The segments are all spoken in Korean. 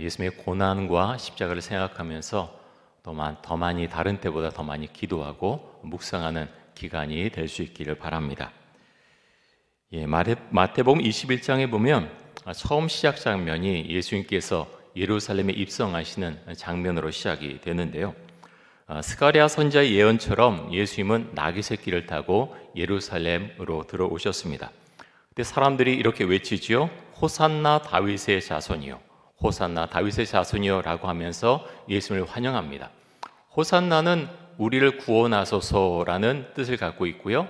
예수님의 고난과 십자가를 생각하면서 더 많이 다른 때보다 더 많이 기도하고 묵상하는 기간이 될 수 있기를 바랍니다. 마태복음 21장에 보면 처음 시작 장면이 예수님께서 예루살렘에 입성하시는 장면으로 시작이 되는데요. 스가랴 선지자의 예언처럼 예수님은 나귀 새끼를 타고 예루살렘으로 들어오셨습니다. 그때 사람들이 이렇게 외치지요. 호산나 다윗의 자손이요, 호산나 다윗의 자손이요 라고 하면서 예수님을 환영합니다. 호산나는 우리를 구원하소서라는 뜻을 갖고 있고요.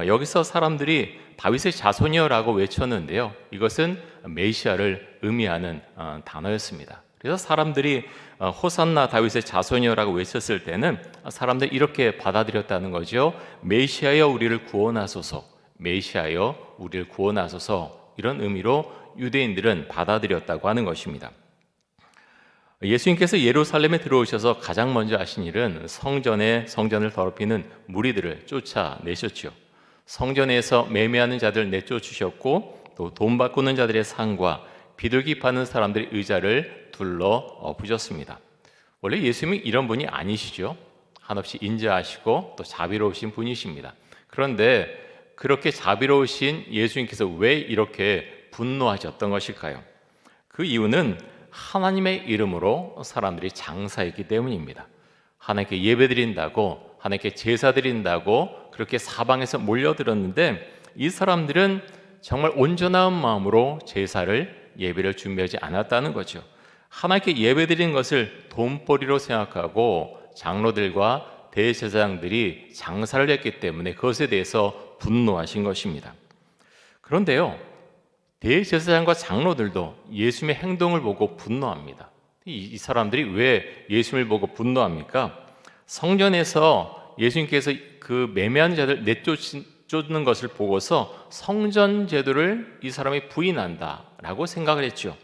여기서 사람들이 다윗의 자손이요 라고 외쳤는데요, 이것은 메시아를 의미하는 단어였습니다. 그래서 사람들이 호산나 다윗의 자손이요 라고 외쳤을 때는 사람들이 이렇게 받아들였다는 거죠. 메시아여 우리를 구원하소서, 메시아여 우리를 구원하소서, 이런 의미로 유대인들은 받아들였다고 하는 것입니다. 예수님께서 예루살렘에 들어오셔서 가장 먼저 하신 일은 성전을 더럽히는 무리들을 쫓아내셨죠. 성전에서 매매하는 자들 내쫓으셨고, 또 돈 바꾸는 자들의 상과 비둘기 파는 사람들의 의자를 둘러 부셨습니다. 원래 예수님이 이런 분이 아니시죠. 한없이 인자하시고 또 자비로우신 분이십니다. 그런데 그렇게 자비로우신 예수님께서 왜 이렇게 분노하셨던 것일까요? 그 이유는 하나님의 이름으로 사람들이 장사했기 때문입니다. 하나님께 예배드린다고, 하나님께 제사 드린다고 그렇게 사방에서 몰려들었는데, 이 사람들은 정말 온전한 마음으로 제사를, 예배를 준비하지 않았다는 거죠. 하나님께 예배드린 것을 돈벌이로 생각하고 장로들과 대제사장들이 장사를 했기 때문에 그것에 대해서 분노하신 것입니다. 그런데요, 대제사장과 장로들도 예수님의 행동을 보고 분노합니다. 이 사람들이 왜 예수님을 보고 분노합니까? 성전에서 예수님께서 그 매매하는 자들 내쫓는 것을 보고서 성전 제도를 이 사람이 부인한다라고 생각을 했죠.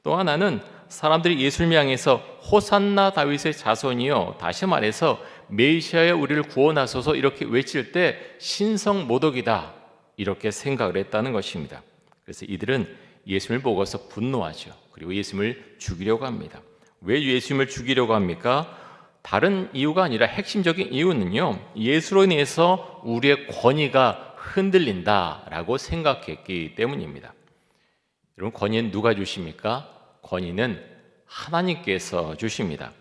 또 하나는 사람들이 예수님을 향해서 호산나 다윗의 자손이요, 다시 말해서 메시아여 우리를 구원하소서 이렇게 외칠 때 신성모독이다, 이렇게 생각을 했다는 것입니다. 그래서 이들은 예수님을 보고서 분노하죠. 그리고 예수님을 죽이려고 합니다. 왜 예수님을 죽이려고 합니까? 다른 이유가 아니라 핵심적인 이유는요, 예수로 인해서 우리의 권위가 흔들린다라고 생각했기 때문입니다. 여러분, 권위는 누가 주십니까? 권위는 하나님께서 주십니다.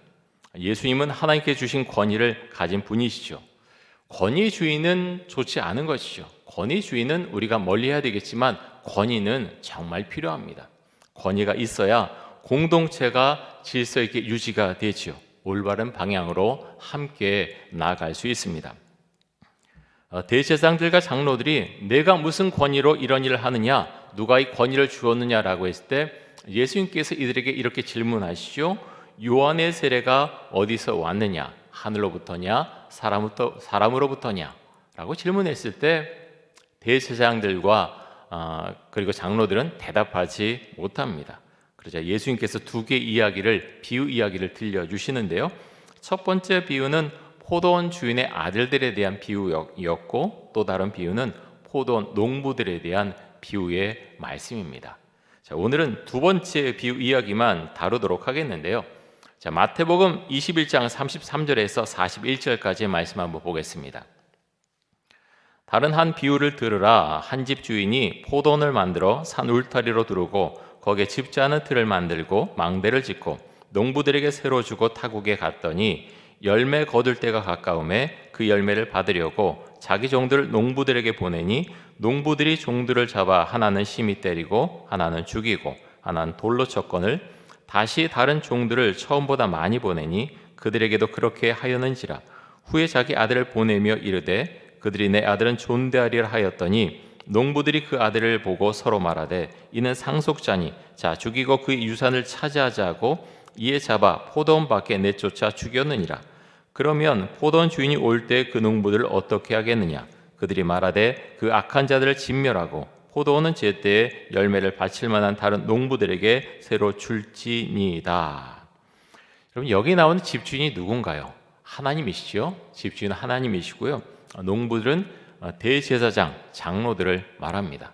예수님은 하나님께 주신 권위를 가진 분이시죠. 권위주의는 좋지 않은 것이죠. 권위주의는 우리가 멀리해야 되겠지만 권위는 정말 필요합니다. 권위가 있어야 공동체가 질서 있게 유지가 되죠. 올바른 방향으로 함께 나아갈 수 있습니다. 대제사장들과 장로들이 내가 무슨 권위로 이런 일을 하느냐, 누가 이 권위를 주었느냐라고 했을 때 예수님께서 이들에게 이렇게 질문하시죠. 요한의 세례가 어디서 왔느냐, 하늘로부터냐 사람으로부터냐 라고 질문했을 때 대제사장들과 그리고 장로들은 대답하지 못합니다. 그러자 예수님께서 두 개의 비유 이야기를 들려주시는데요, 첫 번째 비유는 포도원 주인의 아들들에 대한 비유였고, 또 다른 비유는 포도원 농부들에 대한 비유의 말씀입니다. 자, 오늘은 두 번째 비유 이야기만 다루도록 하겠는데요. 자, 마태복음 21장 33절에서 41절까지의 말씀 한번 보겠습니다. 다른 한 비유를 들으라. 한 집 주인이 포도원을 만들어 산 울타리로 두르고 거기에 짚지 않은 틀을 만들고 망대를 짓고 농부들에게 새로 주고 타국에 갔더니 열매 거둘 때가 가까움에 그 열매를 받으려고 자기 종들을 농부들에게 보내니 농부들이 종들을 잡아 하나는 심히 때리고 하나는 죽이고 하나는 돌로 쳤거늘 다시 다른 종들을 처음보다 많이 보내니 그들에게도 그렇게 하였는지라. 후에 자기 아들을 보내며 이르되 그들이 내 아들은 존대하리라 하였더니 농부들이 그 아들을 보고 서로 말하되 이는 상속자니 자 죽이고 그의 유산을 차지하자 하고 이에 잡아 포도원 밖에 내쫓아 죽였느니라. 그러면 포도원 주인이 올 때 그 농부들을 어떻게 하겠느냐? 그들이 말하되 그 악한 자들을 진멸하고 포도원은 제때에 열매를 바칠 만한 다른 농부들에게 새로 줄지니이다. 여러분, 여기 나오는 집주인이 누군가요? 하나님이시죠. 집주인은 하나님이시고요, 농부들은 대제사장, 장로들을 말합니다.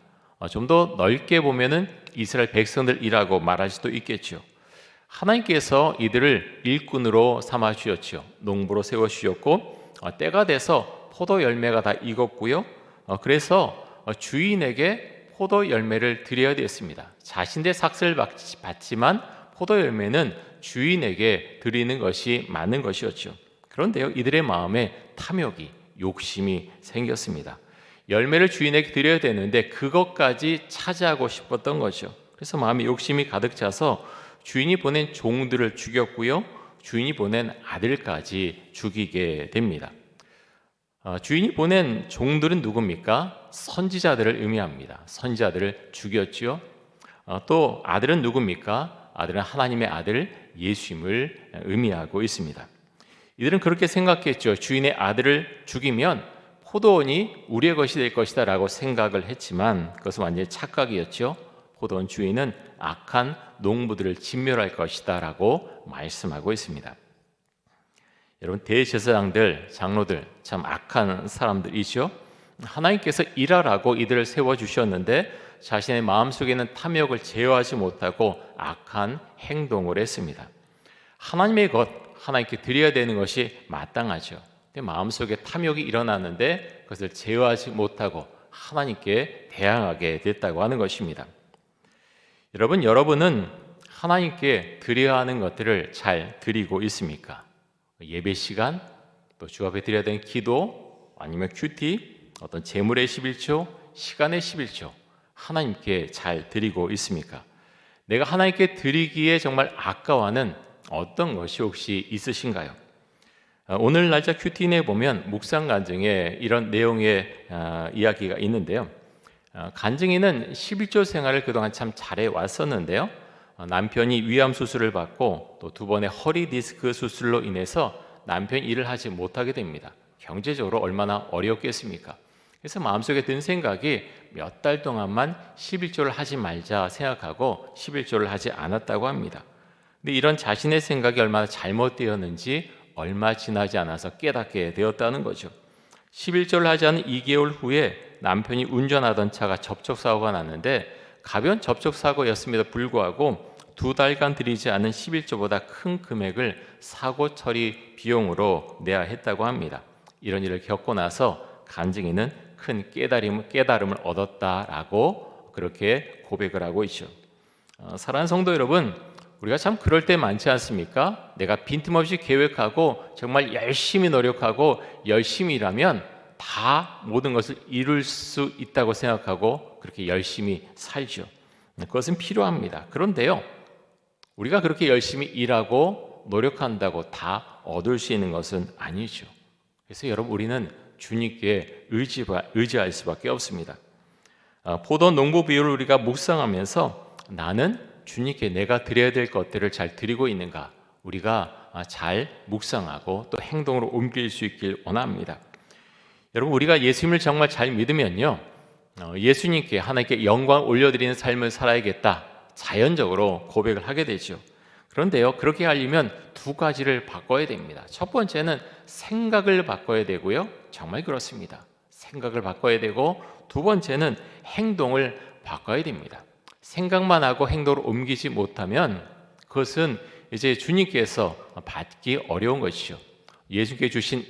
좀 더 넓게 보면은 이스라엘 백성들이라고 말할 수도 있겠죠. 하나님께서 이들을 일꾼으로 삼아 주셨죠. 농부로 세워 주셨고 때가 돼서 포도 열매가 다 익었고요. 그래서 주인에게 포도 열매를 드려야 되었습니다. 자신의 삭슬을 받지만 포도 열매는 주인에게 드리는 것이 맞는 것이었죠. 그런데요, 이들의 마음에 탐욕이, 욕심이 생겼습니다. 열매를 주인에게 드려야 되는데 그것까지 차지하고 싶었던 거죠. 그래서 마음에 욕심이 가득 차서 주인이 보낸 종들을 죽였고요, 주인이 보낸 아들까지 죽이게 됩니다. 주인이 보낸 종들은 누굽니까? 선지자들을 의미합니다. 선지자들을 죽였지요. 또 아들은 누굽니까? 아들은 하나님의 아들 예수님을 의미하고 있습니다. 이들은 그렇게 생각했죠. 주인의 아들을 죽이면 포도원이 우리의 것이 될 것이다 라고 생각을 했지만 그것은 완전히 착각이었죠. 포도원 주인은 악한 농부들을 진멸할 것이다 라고 말씀하고 있습니다. 여러분, 대제사장들, 장로들 참 악한 사람들이죠. 하나님께서 일하라고 이들을 세워주셨는데 자신의 마음속에 있는 탐욕을 제어하지 못하고 악한 행동을 했습니다. 하나님의 것, 하나님께 드려야 되는 것이 마땅하죠. 근데 마음속에 탐욕이 일어났는데 그것을 제어하지 못하고 하나님께 대항하게 됐다고 하는 것입니다. 여러분은 하나님께 드려야 하는 것들을 잘 드리고 있습니까? 예배 시간, 또 주 앞에 드려야 되는 기도, 아니면 큐티, 어떤 재물의 11조, 시간의 11조 하나님께 잘 드리고 있습니까? 내가 하나님께 드리기에 정말 아까워하는 어떤 것이 혹시 있으신가요? 오늘 날짜 큐티인에 보면 묵상 간증에 이런 내용의 이야기가 있는데요. 간증이는 11조 생활을 그동안 참 잘해 왔었는데요. 남편이 위암 수술을 받고 또 2번의 허리 디스크 수술로 인해서 남편이 일을 하지 못하게 됩니다. 경제적으로 얼마나 어렵겠습니까? 그래서 마음속에 든 생각이 몇 달 동안만 11조를 하지 말자 생각하고 11조를 하지 않았다고 합니다. 근데 이런 자신의 생각이 얼마나 잘못되었는지 얼마 지나지 않아서 깨닫게 되었다는 거죠. 11조를 하지 않은 2개월 후에 남편이 운전하던 차가 접촉사고가 났는데 가벼운 접촉사고였음에도 불구하고 2달간 드리지 않은 11조보다 큰 금액을 사고 처리 비용으로 내야 했다고 합니다. 이런 일을 겪고 나서 간증이는 큰 깨달음을 얻었다라고 그렇게 고백을 하고 있죠. 사랑하는 성도 여러분, 우리가 참 그럴 때 많지 않습니까? 내가 빈틈없이 계획하고 정말 열심히 노력하고 열심히 일하면 다 모든 것을 이룰 수 있다고 생각하고 그렇게 열심히 살죠. 그것은 필요합니다. 그런데요, 우리가 그렇게 열심히 일하고 노력한다고 다 얻을 수 있는 것은 아니죠. 그래서 여러분, 우리는 주님께 의지할 수밖에 없습니다. 포도 농부 비유를 우리가 묵상하면서 나는 주님께 내가 드려야 될 것들을 잘 드리고 있는가, 우리가 잘 묵상하고 또 행동으로 옮길 수 있길 원합니다. 여러분, 우리가 예수님을 정말 잘 믿으면요, 예수님께 하나님께 영광 올려드리는 삶을 살아야겠다 자연적으로 고백을 하게 되죠. 그런데요, 그렇게 하려면 2가지를 바꿔야 됩니다. 첫 번째는 생각을 바꿔야 되고요, 정말 그렇습니다. 생각을 바꿔야 되고, 2번째는 행동을 바꿔야 됩니다. 생각만 하고 행동으로 옮기지 못하면 그것은 이제 주님께서 받기 어려운 것이죠. 예수님께 주신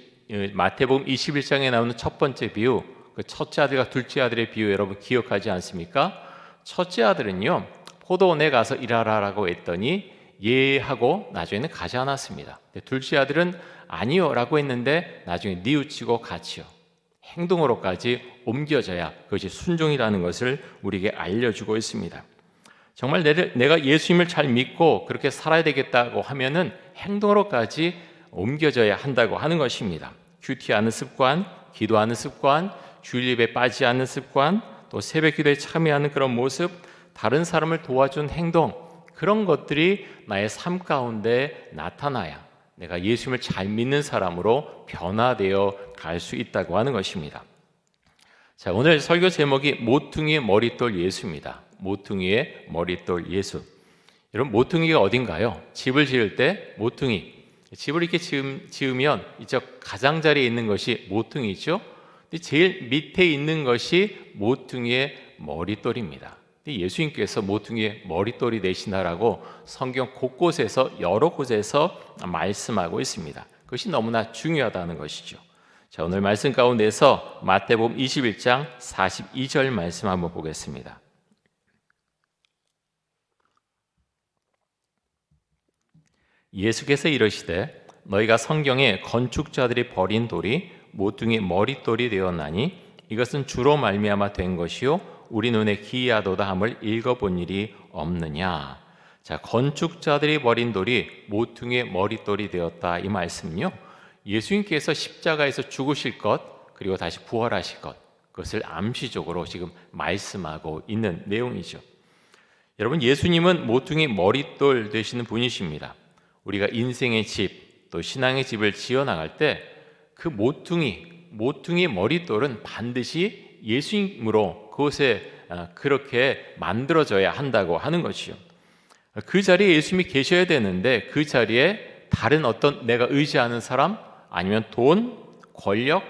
마태복음 21장에 나오는 첫 번째 비유, 그 첫째 아들과 둘째 아들의 비유 여러분 기억하지 않습니까? 첫째 아들은요, 포도원에 가서 일하라라고 했더니 예 하고 나중에는 가지 않았습니다. 둘째 아들은 아니요 라고 했는데 나중에 뉘우치고 갔지요. 행동으로까지 옮겨져야 그것이 순종이라는 것을 우리에게 알려주고 있습니다. 정말 내가 예수님을 잘 믿고 그렇게 살아야 되겠다고 하면은 행동으로까지 옮겨져야 한다고 하는 것입니다. 큐티하는 습관, 기도하는 습관, 주일 예배에 빠지지 않는 습관, 또 새벽 기도에 참여하는 그런 모습, 다른 사람을 도와준 행동, 그런 것들이 나의 삶 가운데 나타나야 내가 예수님을 잘 믿는 사람으로 변화되어 갈 수 있다고 하는 것입니다. 자, 오늘 설교 제목이 모퉁이의 머릿돌 예수입니다. 모퉁이의 머릿돌 예수. 여러분, 모퉁이가 어딘가요? 집을 지을 때 모퉁이, 집을 이렇게 지으면 이쪽 가장자리에 있는 것이 모퉁이죠. 근데 제일 밑에 있는 것이 모퉁이의 머릿돌입니다. 근데 예수님께서 모퉁이에 머릿돌이 되시나라고 성경 곳곳에서 여러 곳에서 말씀하고 있습니다. 그것이 너무나 중요하다는 것이죠. 자, 오늘 말씀 가운데서 마태복음 21장 42절 말씀 한번 보겠습니다. 예수께서 이르시되 너희가 성경에 건축자들이 버린 돌이 모퉁이 머릿돌이 되었나니 이것은 주로 말미암아 된 것이요 우리 눈에 기이하도다 함을 읽어본 일이 없느냐. 자, 건축자들이 버린 돌이 모퉁이의 머릿돌이 되었다. 이 말씀은요, 예수님께서 십자가에서 죽으실 것 그리고 다시 부활하실 것, 그것을 암시적으로 지금 말씀하고 있는 내용이죠. 여러분, 예수님은 모퉁이 머릿돌 되시는 분이십니다. 우리가 인생의 집, 또 신앙의 집을 지어나갈 때 그 모퉁이 머릿돌은 반드시 예수님으로 그것에 그렇게 만들어져야 한다고 하는 것이요. 그 자리에 예수님이 계셔야 되는데 그 자리에 다른 어떤 내가 의지하는 사람 아니면 돈, 권력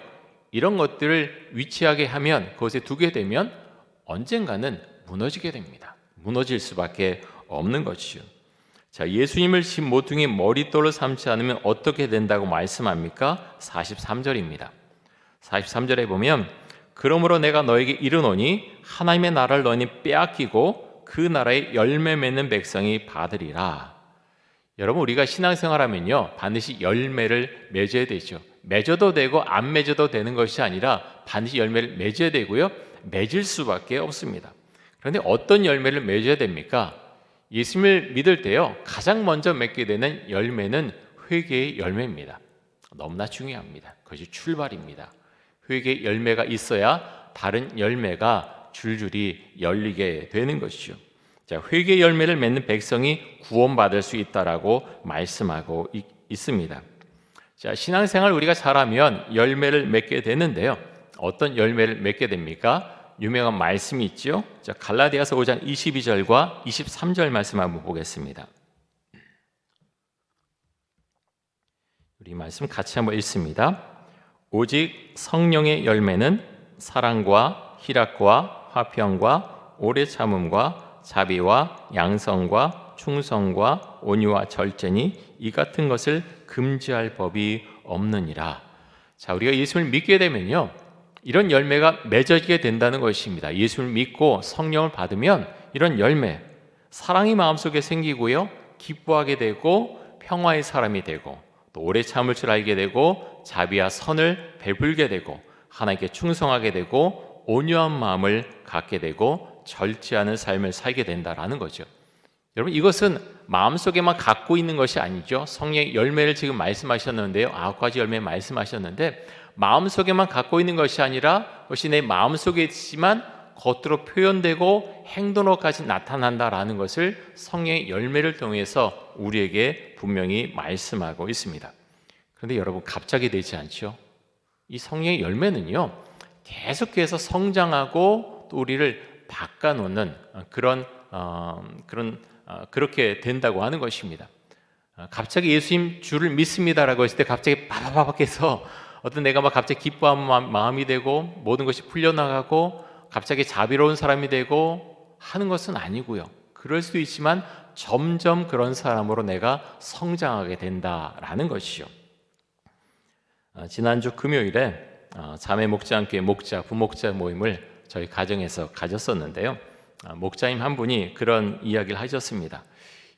이런 것들을 위치하게 하면 그것에 두게 되면 언젠가는 무너지게 됩니다. 무너질 수밖에 없는 것이요. 자, 예수님을 집 모퉁이 머릿돌을 삼지 않으면 어떻게 된다고 말씀합니까? 43절입니다. 43절에 보면 그러므로 내가 너에게 이르노니 하나님의 나라를 너희는 빼앗기고 그 나라의 열매 맺는 백성이 받으리라. 여러분, 우리가 신앙생활하면요 반드시 열매를 맺어야 되죠. 맺어도 되고 안 맺어도 되는 것이 아니라 반드시 열매를 맺어야 되고요, 맺을 수밖에 없습니다. 그런데 어떤 열매를 맺어야 됩니까? 예수님을 믿을 때요 가장 먼저 맺게 되는 열매는 회개의 열매입니다. 너무나 중요합니다. 그것이 출발입니다. 회개의 열매가 있어야 다른 열매가 줄줄이 열리게 되는 것이죠. 자, 회개의 열매를 맺는 백성이 구원받을 수 있다라고 말씀하고 있습니다. 자, 신앙생활 우리가 잘하면 열매를 맺게 되는데요. 어떤 열매를 맺게 됩니까? 유명한 말씀이 있죠. 자, 갈라디아서 5장 22절과 23절 말씀 한번 보겠습니다. 우리 말씀 같이 한번 읽습니다. 오직 성령의 열매는 사랑과 희락과 화평과 오래 참음과 자비와 양성과 충성과 온유와 절제니 이 같은 것을 금지할 법이 없느니라. 자, 우리가 예수를 믿게 되면요 이런 열매가 맺어지게 된다는 것입니다. 예수를 믿고 성령을 받으면 이런 열매, 사랑이 마음속에 생기고요 기뻐하게 되고 평화의 사람이 되고 또 오래 참을 줄 알게 되고 자비와 선을 베풀게 되고 하나님께 충성하게 되고 온유한 마음을 갖게 되고 절제하는 삶을 살게 된다라는 거죠. 여러분, 이것은 마음속에만 갖고 있는 것이 아니죠. 성령의 열매를 지금 말씀하셨는데요 9가지 열매 말씀하셨는데 마음속에만 갖고 있는 것이 아니라 그것이 내 마음속에 있지만 겉으로 표현되고 행동으로까지 나타난다라는 것을 성령의 열매를 통해서 우리에게 분명히 말씀하고 있습니다. 그런데 여러분, 갑자기 되지 않죠? 이 성령의 열매는요 계속해서 성장하고 또 우리를 바꿔놓는 그렇게 된다고 하는 것입니다. 갑자기 예수님 주를 믿습니다라고 했을 때 갑자기 바바바박 해서 어떤 내가 막 갑자기 기뻐하는 마음이 되고 모든 것이 풀려나가고 갑자기 자비로운 사람이 되고 하는 것은 아니고요. 그럴 수도 있지만 점점 그런 사람으로 내가 성장하게 된다라는 것이죠. 지난주 금요일에 자매 목자함교회 목자, 부목자 모임을 저희 가정에서 가졌었는데요. 목자님 한 분이 그런 이야기를 하셨습니다.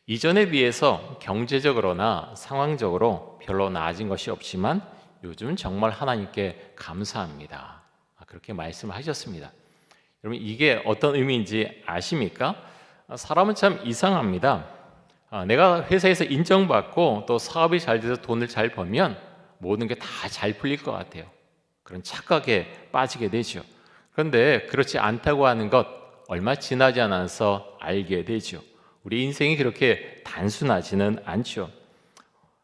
이전에 비해서 경제적으로나 상황적으로 별로 나아진 것이 없지만 요즘은 정말 하나님께 감사합니다. 그렇게 말씀을 하셨습니다. 여러분, 이게 어떤 의미인지 아십니까? 사람은 참 이상합니다. 내가 회사에서 인정받고 또 사업이 잘 돼서 돈을 잘 벌면 모든 게 다 잘 풀릴 것 같아요. 그런 착각에 빠지게 되죠. 그런데 그렇지 않다고 하는 것 얼마 지나지 않아서 알게 되죠. 우리 인생이 그렇게 단순하지는 않죠.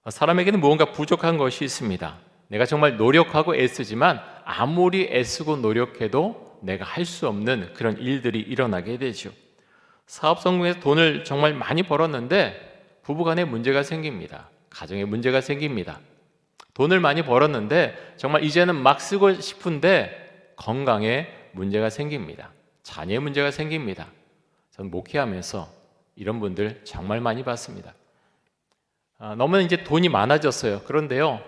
사람에게는 무언가 부족한 것이 있습니다. 내가 정말 노력하고 애쓰지만 아무리 애쓰고 노력해도 내가 할 수 없는 그런 일들이 일어나게 되죠. 사업 성공해서 돈을 정말 많이 벌었는데 부부간에 문제가 생깁니다. 가정에 문제가 생깁니다. 돈을 많이 벌었는데 정말 이제는 막 쓰고 싶은데 건강에 문제가 생깁니다. 자녀의 문제가 생깁니다. 전 목회하면서 이런 분들 정말 많이 봤습니다. 너무 이제 돈이 많아졌어요. 그런데요,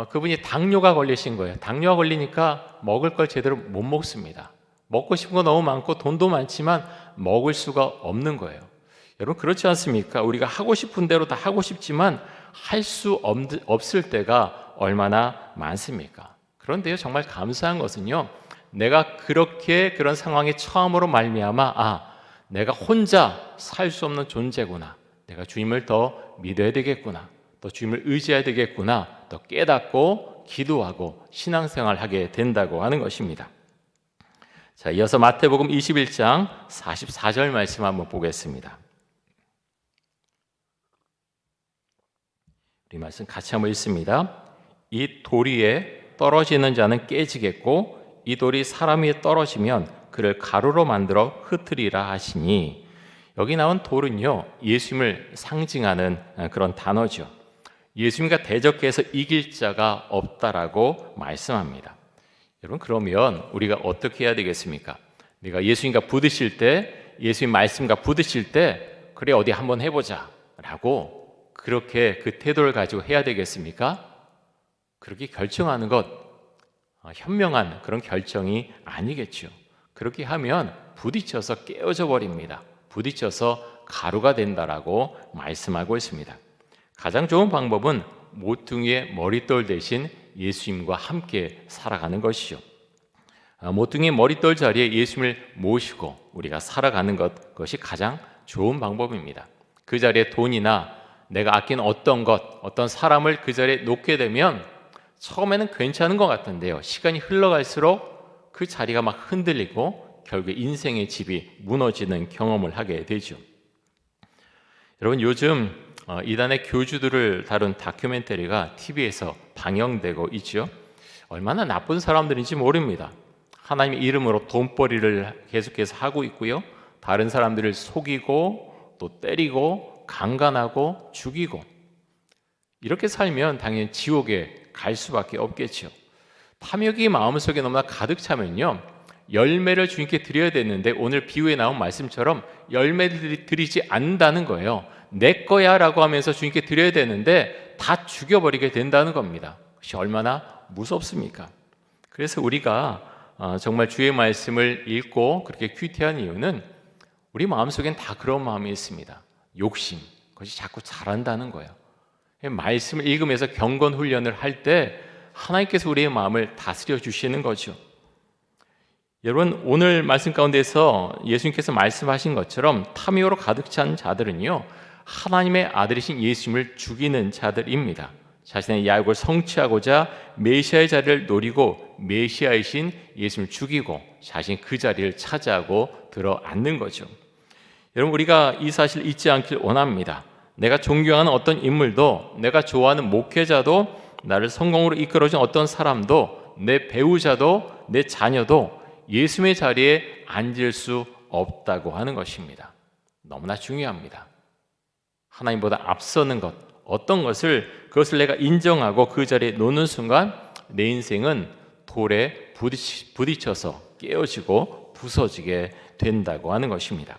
그분이 당뇨가 걸리신 거예요. 당뇨가 걸리니까 먹을 걸 제대로 못 먹습니다. 먹고 싶은 거 너무 많고 돈도 많지만 먹을 수가 없는 거예요. 여러분 그렇지 않습니까? 우리가 하고 싶은 대로 다 하고 싶지만 할 수 없을 때가 얼마나 많습니까? 그런데요, 정말 감사한 것은요, 내가 그렇게 그런 상황에 처음으로 말미암아 내가 혼자 살 수 없는 존재구나, 내가 주님을 더 믿어야 되겠구나, 또 주님을 의지해야 되겠구나, 또 깨닫고 기도하고 신앙생활하게 된다고 하는 것입니다. 자, 이어서 마태복음 21장 44절 말씀 한번 보겠습니다. 우리 말씀 같이 한번 읽습니다. 이 돌 위에 떨어지는 자는 깨지겠고 이 돌이 사람 위에 떨어지면 그를 가루로 만들어 흩으리라 하시니, 여기 나온 돌은요, 예수님을 상징하는 그런 단어죠. 예수님과 대적해서 이길 자가 없다라고 말씀합니다. 여러분 그러면 우리가 어떻게 해야 되겠습니까? 내가 예수님과 부딪힐 때, 예수님 말씀과 부딪힐 때, 그래 어디 한번 해보자 라고 그렇게 그 태도를 가지고 해야 되겠습니까? 그렇게 결정하는 것 현명한 그런 결정이 아니겠죠. 그렇게 하면 부딪혀서 깨어져 버립니다. 부딪혀서 가루가 된다라고 말씀하고 있습니다. 가장 좋은 방법은 모퉁이의 머릿돌 대신 예수님과 함께 살아가는 것이죠. 모퉁이의 머릿돌 자리에 예수님을 모시고 우리가 살아가는 것이 가장 좋은 방법입니다. 그 자리에 돈이나 내가 아끼는 어떤 것, 어떤 사람을 그 자리에 놓게 되면 처음에는 괜찮은 것 같은데요, 시간이 흘러갈수록 그 자리가 막 흔들리고 결국에 인생의 집이 무너지는 경험을 하게 되죠. 여러분 요즘 이단의 교주들을 다룬 다큐멘터리가 TV에서 방영되고 있죠. 얼마나 나쁜 사람들인지 모릅니다. 하나님의 이름으로 돈벌이를 계속해서 하고 있고요, 다른 사람들을 속이고 또 때리고 강간하고 죽이고, 이렇게 살면 당연히 지옥에 갈 수밖에 없겠죠. 탐욕이 마음속에 너무나 가득 차면요, 열매를 주님께 드려야 되는데 오늘 비유에 나온 말씀처럼 열매를 드리지 않는다는 거예요. 내 거야 라고 하면서 주님께 드려야 되는데 다 죽여버리게 된다는 겁니다. 그것이 얼마나 무섭습니까? 그래서 우리가 정말 주의 말씀을 읽고 그렇게 큐티한 이유는 우리 마음속엔 다 그런 마음이 있습니다. 욕심, 그것이 자꾸 잘한다는 거예요. 말씀을 읽으면서 경건 훈련을 할 때 하나님께서 우리의 마음을 다스려 주시는 거죠. 여러분 오늘 말씀 가운데서 예수님께서 말씀하신 것처럼 탐욕으로 가득 찬 자들은요, 하나님의 아들이신 예수님을 죽이는 자들입니다. 자신의 야욕을 성취하고자 메시아의 자리를 노리고 메시아이신 예수님을 죽이고 자신 그 자리를 차지하고 들어앉는 거죠. 여러분 우리가 이 사실을 잊지 않길 원합니다. 내가 존경하는 어떤 인물도, 내가 좋아하는 목회자도, 나를 성공으로 이끌어준 어떤 사람도, 내 배우자도, 내 자녀도 예수님의 자리에 앉을 수 없다고 하는 것입니다. 너무나 중요합니다. 하나님보다 앞서는 것, 어떤 그것을 내가 인정하고 그 자리에 놓는 순간 내 인생은 돌에 부딪혀서 깨어지고 부서지게 된다고 하는 것입니다.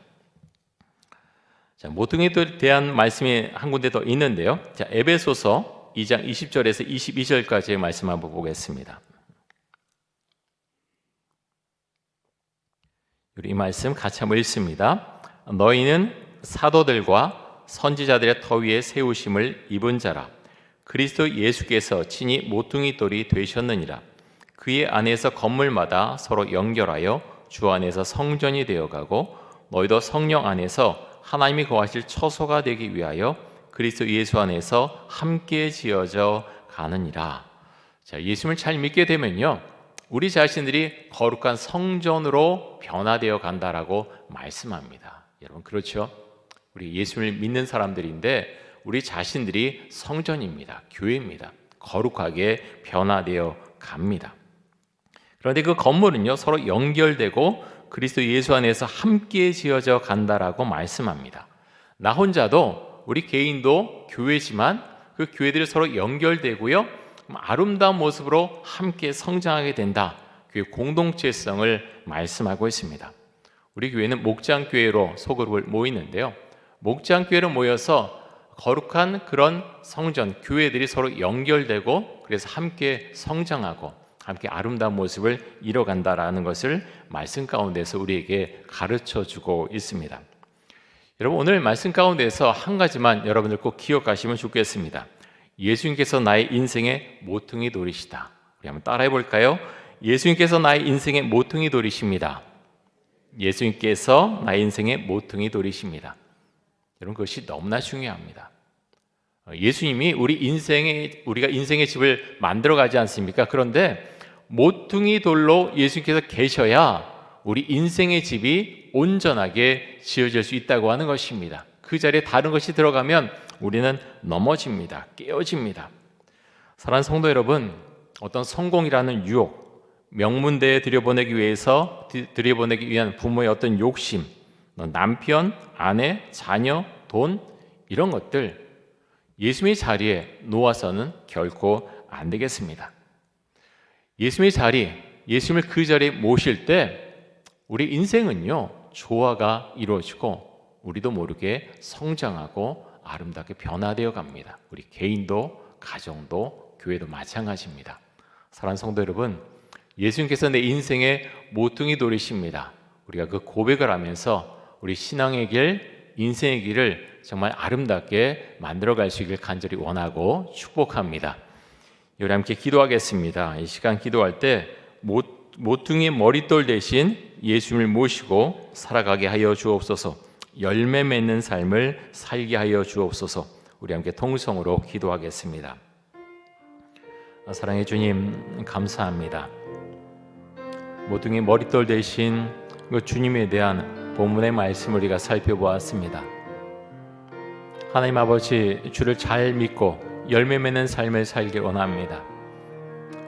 자, 모퉁이에 대한 말씀이 한 군데 더 있는데요. 자, 에베소서 2장 20절에서 22절까지의 말씀 한번 보겠습니다. 우리 이 말씀 같이 한번 읽습니다. 너희는 사도들과 선지자들의 터 위에 세우심을 입은 자라. 그리스도 예수께서 친히 모퉁이 돌이 되셨느니라. 그의 안에서 건물마다 서로 연결하여 주 안에서 성전이 되어가고 너희도 성령 안에서 하나님이 거하실 처소가 되기 위하여 그리스도 예수 안에서 함께 지어져 가느니라. 자, 예수님을 잘 믿게 되면요, 우리 자신들이 거룩한 성전으로 변화되어 간다라고 말씀합니다. 여러분 그렇죠? 우리 예수님을 믿는 사람들인데 우리 자신들이 성전입니다. 교회입니다. 거룩하게 변화되어 갑니다. 그런데 그 건물은요, 서로 연결되고 그리스도 예수 안에서 함께 지어져 간다라고 말씀합니다. 나 혼자도, 우리 개인도 교회지만 그 교회들이 서로 연결되고요, 아름다운 모습으로 함께 성장하게 된다. 그 공동체성을 말씀하고 있습니다. 우리 교회는 목장교회로 소그룹을 모이는데요. 목장교회로 모여서 거룩한 그런 성전, 교회들이 서로 연결되고 그래서 함께 성장하고 함께 아름다운 모습을 이뤄간다라는 것을 말씀 가운데서 우리에게 가르쳐주고 있습니다. 여러분, 오늘 말씀 가운데서 한 가지만 여러분들 꼭 기억하시면 좋겠습니다. 예수님께서 나의 인생의 모퉁이 돌이시다. 우리 한번 따라해 볼까요? 예수님께서 나의 인생의 모퉁이 돌이십니다. 예수님께서 나의 인생의 모퉁이 돌이십니다. 여러분, 그것이 너무나 중요합니다. 예수님이 우리가 인생의 집을 만들어 가지 않습니까? 그런데 모퉁이 돌로 예수님께서 계셔야 우리 인생의 집이 온전하게 지어질 수 있다고 하는 것입니다. 그 자리에 다른 것이 들어가면 우리는 넘어집니다. 깨어집니다. 사랑하는 성도 여러분, 어떤 성공이라는 유혹, 명문대에 들여보내기 위한 부모의 어떤 욕심, 남편, 아내, 자녀, 돈, 이런 것들 예수님의 자리에 놓아서는 결코 안 되겠습니다. 예수님의 자리, 예수님을 그 자리에 모실 때 우리 인생은요, 조화가 이루어지고 우리도 모르게 성장하고 아름답게 변화되어 갑니다. 우리 개인도, 가정도, 교회도 마찬가지입니다. 사랑하는 성도 여러분, 예수님께서 내 인생의 모퉁이 돌이십니다. 우리가 그 고백을 하면서 우리 신앙의 길, 인생의 길을 정말 아름답게 만들어갈 수 있길 간절히 원하고 축복합니다. 우리 함께 기도하겠습니다. 이 시간 기도할 때 모퉁이의 머릿돌 대신 예수님을 모시고 살아가게 하여 주옵소서. 열매 맺는 삶을 살게 하여 주옵소서. 우리 함께 통성으로 기도하겠습니다. 사랑의 주님, 감사합니다. 모퉁이 머릿돌 대신 그 주님에 대한 본문의 말씀을 우리가 살펴보았습니다. 하나님 아버지, 주를 잘 믿고 열매 맺는 삶을 살길 원합니다.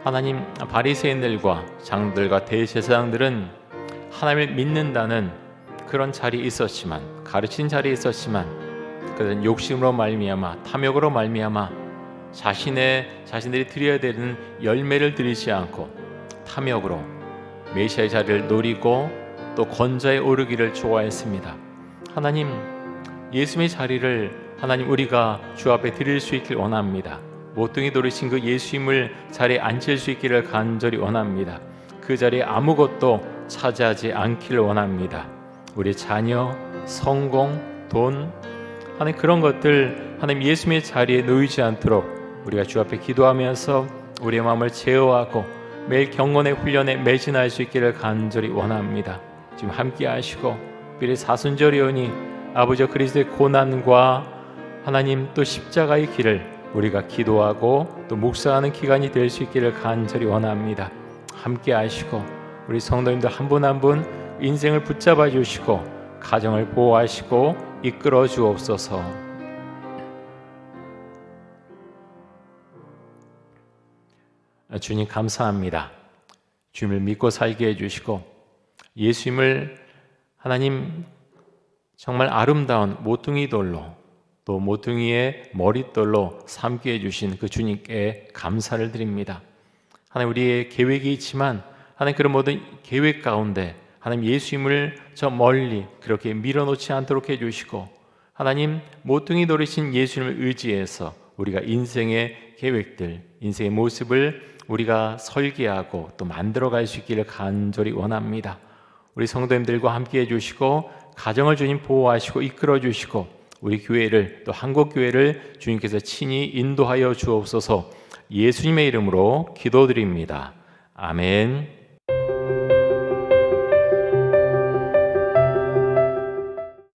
하나님, 바리새인들과 장로들과 대제사장들은 하나님을 믿는다는 그런 자리에 있었지만, 가르친 자리에 있었지만, 그들은 욕심으로 말미암아, 탐욕으로 말미암아 자신들이 드려야 되는 열매를 드리지 않고 탐욕으로 메시아의 자리를 노리고 또 권좌에 오르기를 좋아했습니다. 하나님, 예수님의 자리를 하나님 우리가 주 앞에 드릴 수 있길 원합니다. 모퉁이 돌이신 그 예수님을 자리에 앉힐 수 있기를 간절히 원합니다. 그 자리에 아무것도 차지하지 않기를 원합니다. 우리 자녀, 성공, 돈, 하나님 그런 것들 하나님 예수님의 자리에 놓이지 않도록 우리가 주 앞에 기도하면서 우리의 마음을 제어하고 매일 경건의 훈련에 매진할 수 있기를 간절히 원합니다. 지금 함께 하시고 미래 사순절이오니 아버지 그리스도의 고난과 하나님 또 십자가의 길을 우리가 기도하고 또 묵상하는 기간이 될 수 있기를 간절히 원합니다. 함께 하시고 우리 성도님들 한 분 한 분 인생을 붙잡아 주시고 가정을 보호하시고 이끌어 주옵소서. 주님 감사합니다. 주님을 믿고 살게 해주시고 예수님을 하나님 정말 아름다운 모퉁이 돌로 또 모퉁이의 머릿돌로 삼게 해주신 그 주님께 감사를 드립니다. 하나님 우리의 계획이 있지만 하나님 그런 모든 계획 가운데 하나님 예수님을 저 멀리 그렇게 밀어놓지 않도록 해주시고 하나님 모퉁이 돌이신 예수님을 의지해서 우리가 인생의 계획들, 인생의 모습을 우리가 설계하고 또 만들어갈 수 있기를 간절히 원합니다. 우리 성도님들과 함께 해주시고 가정을 주님 보호하시고 이끌어 주시고 우리 교회를 또 한국교회를 주님께서 친히 인도하여 주옵소서. 예수님의 이름으로 기도드립니다. 아멘.